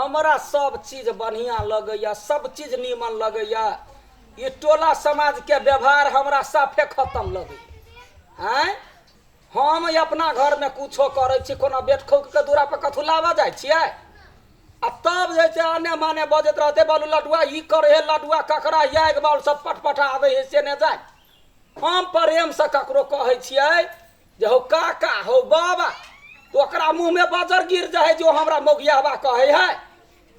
हमरा सब चीज बढ़िया लगैया, सब चीज नीमन लगैया। ये टोला समाज के व्यवहार हमरा साफे खत्म लगैया। हैं हम अपना घर में कुछो करे छी, कोनो बेट खौक के दूरा पर कथु लावा जाय छियै आ तब जे छै आने माने बजत रहते बोलू लडुआ ई करे हे, लडुआ ककरा या एक बार सब पटपटा आवे हे से ने जाय। हम प्रेम से ककरो कहे छियै जे हो काका हो बाबा, तो ओकरा मुंह में बाजर गिर जाए जो हमरा मोगियाबा कहे है।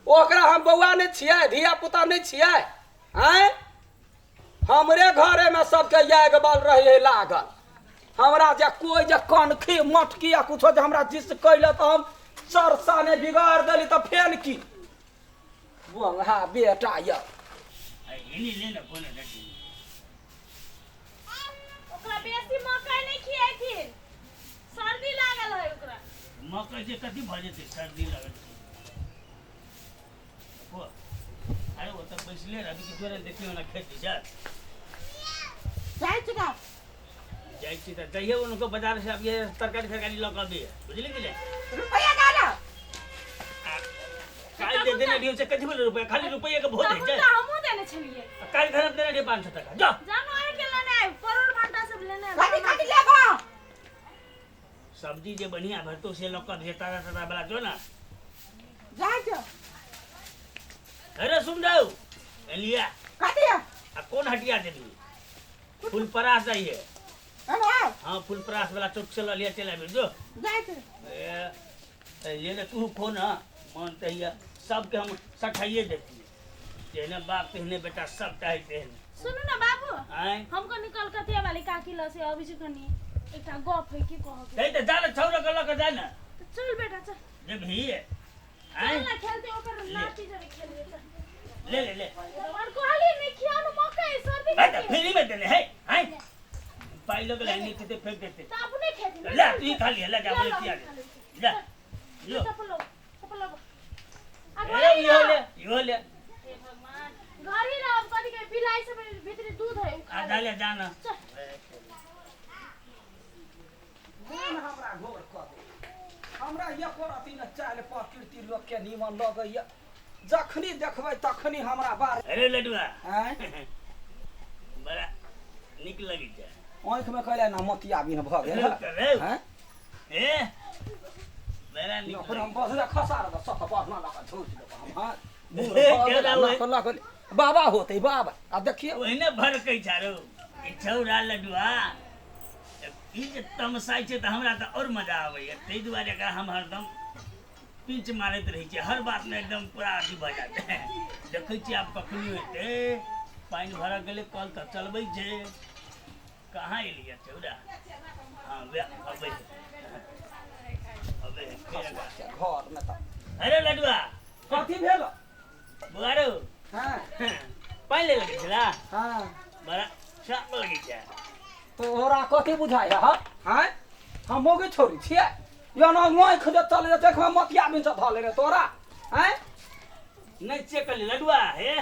ओकरा हम बौआ नहीं छियै, धिया पुता नहीं छियै। हैं हमरे घरे में सबके याग बाल रहे लागल। हमरा जे कोई जे कनखी मटकी या कुछो जे हमरा जिस कैले तो हम चरसा ने बिगाड़ देली तो फेन की बोंगा बेटा या इनी ले न कोने लगी ओकरा बेसी मकई नहीं खियाथिन, सर्दी लागल है ओकरा। मकई से कथी भ जेते सर्दी लागल को। अरे वो तो बैसले रह कि तोरे देखियो ना खेती जा जाय छिका जाई छी त जइए उनको बाजार से अब ये तरकारी तरकारी लगा दे, बुझले कि नहीं? रुपया डाला काल दे देने दियो से कथी बोले रुपया, खाली रुपया के भोज है तब तो हमहु देने छलिए। काल घर में देने दियो 500 टका जा जानो आए के लेने करोड़ भांटा सब लेने काटी काटी लेबो सब्जी जे बढ़िया भरतो से लोग का भेटा टटा वाला जो ना जाय छ अरे सुन जाओ एलिया काटी आ कौन हटिया देबी फूल परास चाहिए। अरे हाँ फूल परास वाला चौक से लिया चला भी जो जाय छ ये ना तू खो ना मन तहिया सबके हम सठाइए देती जेने बाप तेहने बेटा सब चाहते हैं। सुनो ना बाबू, आए हमको निकल कथिया वाली काकी ल से अभी कनी एकटा गप है की कहब। नहीं तो जाना छौरा के लग जा ना तो चल बेटा चल जे भी है चल ना खेलते ओकर लाठी जरे खेलिए त ले ले ले और कहली नहीं खियानो मकई सर्दी अरे फ्री में देने है हैं पाई लोग लाइन के फेंक देते तो अपने खेती में ले तू खा लिया ले जा बोले किया ले लो चपलो चपलो ए यो ले हे भगवान घर ही रह कदी के बिलाई से भीतर दूध है आ डाले जाना मन हमरा घोर क दे। हमरा ये करती न चाल प्रकृति लोग के नीमन लगैया, जखनी देखबै तखनी हमरा बार। अरे लडुआ हैं बड़ा निक लगी जा आँख में कहले ना मोतिया बिन भ गेल हैं ए बड़ा निक अपन हम बस खसार द सख पढ़ना लगा झूठ हम हां केला होय? बाबा होते बाबा आ देखिए ओहिने भर कई छारो ई छौरा लडुआ ई जे तमसाई छै त हमरा त और मजा आबैया। तै दुआरे एकरा हम हरदम पिंच मारैत रहै छी, हर बात में एकदम पूरा अथी भ जाते हैं। देखै छी आब कखनी होते पानी भरा गेले कल त चलबै छै कहाँ एलिया छौरा। हां वे अबे घर में त अरे लडुआ कथी भेल बुआरो हां पानी ले लगे छला हां बड़ा शाप लगे छै तोरा कथी बुझाय हैं हम मोगे छोरी छियै या ना मोय खदे चल जे देख में मोतिया बिन से धले रे तोरा हैं नहीं चेक कर लडुआ हे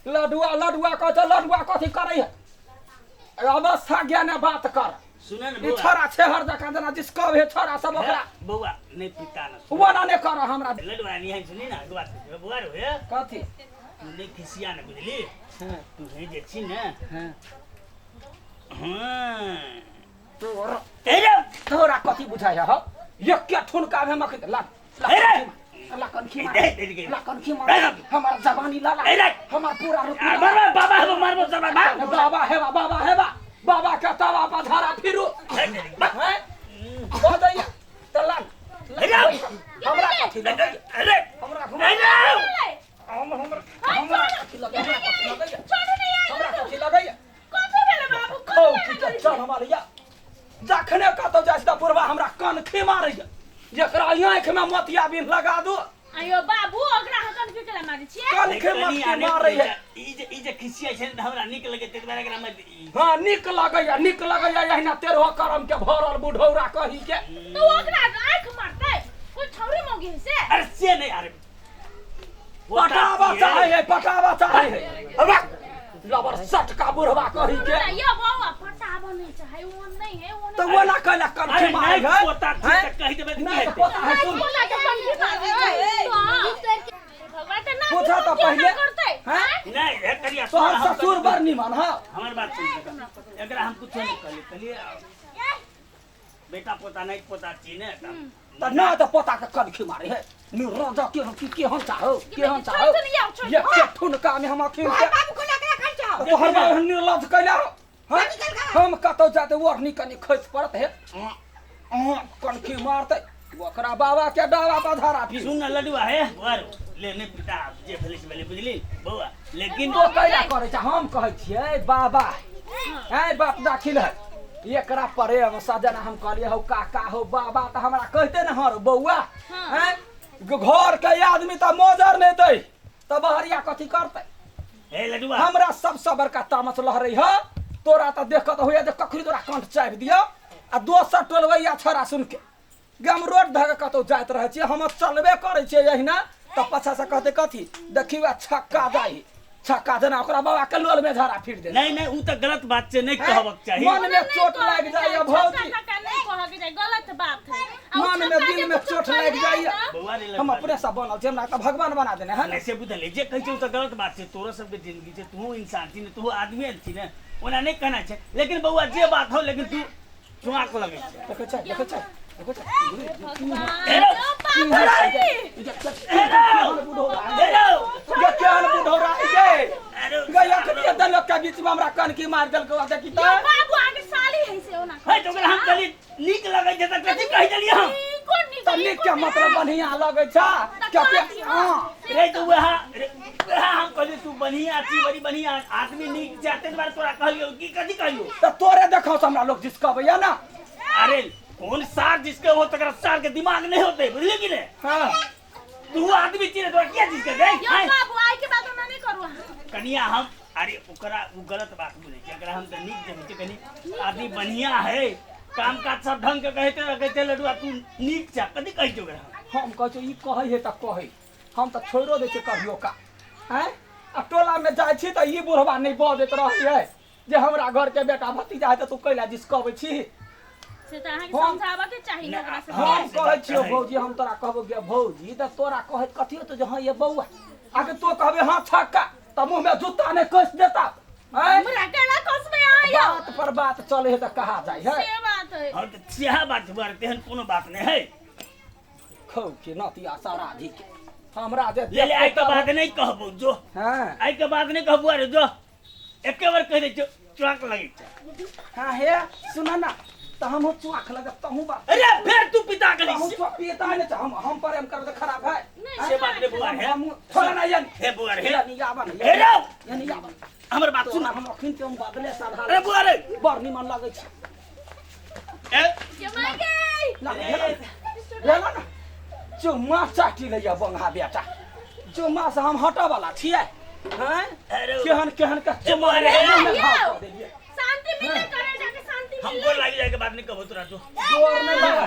लडुआ लडुआ कथी करे है अवस्था ज्ञान बात कर। सुन न ई बुआ छोरा छेहर जका जना जिसको है छोरा सब ओकरा बुआ नहीं पिता न वो ना ने कर हमरा लडुआ नहीं है सुनी ना दुआ बुआ रो हे कथी तू नहीं खिसिया न बुझली हां तू है जे छी न हां हां तोरा तेरे तोरा कथी बुझाय ह एक के ठुनका में मख ला लकन खी लकन खी हमार जवानी लाला हमार पूरा रुपया बाबा है मारबो जबा बाबा है बाबा का तवा पधारा फिरू हैं हो दैया तला हमरा कथी लगे अरे हमरा हमरा कथी लगे छोड़ नहीं हमरा कथी लगे कथी भेले बाबू खौ की चल हमार या जखने कतो जाय त बुढ़वा हमरा कन खे मारैया जेकरा आंख में मोतिया बिन लगा दो आयो बाबू ओकरा हकन के केला मारै छियै कन खे मोतिया मारै है ई जे खिसिया छै त हमरा निक लगे ते बारे एकरा में हां निक लगैया एहिना तेरो करम के भरल बुढ़ौरा कही के तो ओकरा आंख मारतै कोई छौरी मोगी से। अरे से नहीं अरे पटावा चाहे है अब लबर सटका बुढ़वा कही के ये बाबा पटावा नहीं चाहे वो नहीं है वो तो वो ना कहला कन खे मारै है पोता ठीक कह देबे नहीं पोता है सुन बोला के कन की मारै तो पहले करते हैं नहीं रे करिया तो हम ससुर बड़ निमन हां हमार बात सुन एकरा हम कुछ नहीं कहले बेटा पोता नहीं पोता चीने त ना त पता के कनखी मारे है नि राजा के हम चाहो ये के ठुनका में हम अखिन के बाबू को लेकर खा जाओ तो हर बार निर्लज कैला हां हम कतो जाते वरनी कनी खस पड़त है कनखी मारते ओकरा बाबा के डावा पधारा फिर सुन न लडुआ है वर लेने पिता जे भलिस भले बुझली बौआ लेकिन तो कैला करे छ हम कहै छियै बाबा है बाप दाखिल है एकरा परे हम सजना हम कहलिए हो काका हो बाबा त हमरा कहते न हर बौआ हैं घर के आदमी त मोजर नहीं दे त बहरिया कथी करते हे लडुआ हमरा सबसे बड़का तामस लहरै ह तोरा त देख त होया जे कखरी तोरा कंठ चाबि दियो आ दोसर टोलवैया छोरा सुन के गम रोड धक कतौ जाइत रहै छी हम चलबे करै छियै एहिना त पछा से कहते कथी देखियो छक्का जाई छक्का देना ओकरा बाबा के लोल में झाड़ा फिर दे नहीं नहीं ऊ त गलत बात से नहीं कहबक चाहिए मन में चोट लाग जाइए भौजी नहीं कह के जाए गलत बात है मन में दिल में चोट लाग जाइए बौआ रे हम अपने सब बनल छी हमरा त भगवान बना देने है ऐसे बुझले जे कहै छै ऊ त गलत बात छै तोरा सबके जिंदगी छै तू इंसान छी ने तू आदमी छी ने ओना नहीं कहना छै लेकिन बौआ जे बात हो लेकिन तू चुआक लगे छै देखो छै गया के दलक के बीच में हमरा कन की मार देल के देखी त बाबू आगे साली है से ओना है तो हम कली नीक लगे छै त कथि कहि देलियै हम कौन नहीं तनिक के मतलब बढ़िया लगे छ क्या हां रे तो वहा हम कहली तू बढ़िया छी बड़ी बढ़िया आदमी नीक जाते बार तोरा कहलियो की कथि कहलियो त तोरे देखौ त हमरा लोग जिसकबैया ना अरे कौन सार जिसके हो तकरा सार के दिमाग नहीं होते बुझले कि नहीं हां तू आदमी चिने तो क्या चीज कर दे यो बाबू आई के बात ओना नहीं करू कनिया हम अरे ओकरा वो गलत बात बोले छै अगर हम त नीक जमे छै कनी आदमी बढ़िया है काम काज सब ढंग के कहते लडुआ तू नीक छ कथि कहै छै ओकरा हम कहै छै ई कहै है त कहै हम त छोड़ो दे छै कहियो का हैं आ टोला में जाय छी त ई बुढ़वा नहीं बजैत रहै है जे हमरा घर के बेटा भतीजा है त तू कैला जिसकबै छी से त अहाँ के समझाबा के चाहिए ओकरा से हम कहै छियो भौजी हम तोरा कहबो गे भौजी त तोरा कहत कथि हो त हां ये बौआ आगे तो कहबे हां छक्का त मुंह में जूता ने कस देता हैं हमरा केना कसबे आयो बात पर बात चले है त कहा जाय है से बात है और त सिया बात बार तेहन कोनो बात नहीं है खौ के नतिया सारा धी के हमरा जे ले ले आई के बात नहीं कहबो जो हां आई के बात नहीं कहबो अरे जो एके बार कह दे चुआक लगे छै हां हे सुन ना त हम चुआक लगे तहु बात अरे फिर तू पिता के हम तो पीता है ना हम प्रेम कर तो खराब है से बात नहीं बुआ है हम छोड़ा ना यानी हे बुआ रे यानी याबन हे रो यानी याबन हमर बात सुन हम अखिन के हम बदले साधा अरे बुआ रे बड़ निमन लागे छै ए जमाई गई ले ना चुम्मा चाटी ले या बंगा बेटा चुम्मा से हम हटा वाला छिए हैं अरे केहन केहन का चुम्मा रे शांति मिले करे जाके शांति हम मिले बोल लागी जाके बात नहीं कहबो तोरा जो गोर नहीं लगा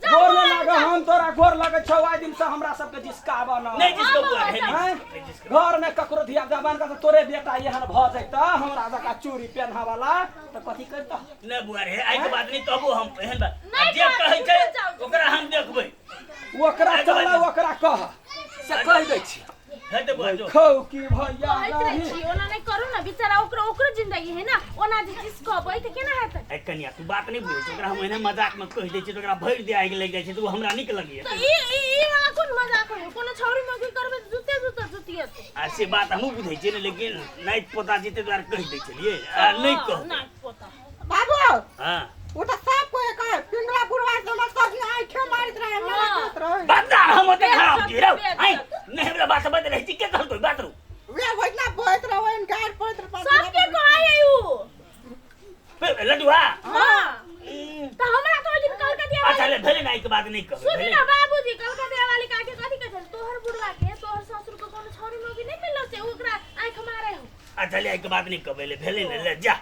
गोर नहीं लगा हम तोरा गोर लगे छौ आइ दिन से हमरा सब के जिसकाबा ना नहीं जिसको बुआ है हैं? नहीं जिसको घर में ककरो धिया जबान का तोरे बेटा यहन भ जैता हमरा जका चूड़ी पहना वाला त कथि करता नहीं बुआ रे आई के बात नहीं कहबो हम एहन बात नहीं जे कहै छै जाओ। ओकरा हम देखबै ओकरा चला ओकरा कह से कह दै छी है तो बुआ जो खौ की भैया कहैत रहे छी ओना नहीं करू ना बेचारा ओकरो जिंदगी है ना ओना जे चीज कहबै त केना हेतै ए कनिया तू बात नहीं बुझै छै ओकरा हम एहने मजाक में कह दै छी तो ओकरा भर दे आइ लग जाइ छै तो हमरा नीक लगिए तो ई वाला कोन मजाक है कोनो छौरी मौकी करबै त जुतिए आ से बात हमहू बुझै छियै ने लेकिन नहीं पता जेते द्वारा कह दै छलिए आ नहीं कह नहीं पता बाबू हां वो तो सब को एक पिंगला बुढ़वा से मत कर ना आंखें मारित रहे मना करत रहे बता हम ते खराब की रो आई नहीं हमरा बात बदल है के कहल कोई बात रो वे वइना बोइत रहे इन गाड़ पड़त पर सबके कहै उ लडुआ हां त हमरा तो दिन कलकतिया अच्छा ले भेले नहीं के बात नहीं कह सुन ना बाबूजी कलकतिया वाली काके कथि कहै तोहर बुढ़वा के तोहर ससुर को कोनो छौरी मौकी नहीं मिलल से ओकरा आंख मारे हो अच्छा ले के बात नहीं कह भेले भेले ले जा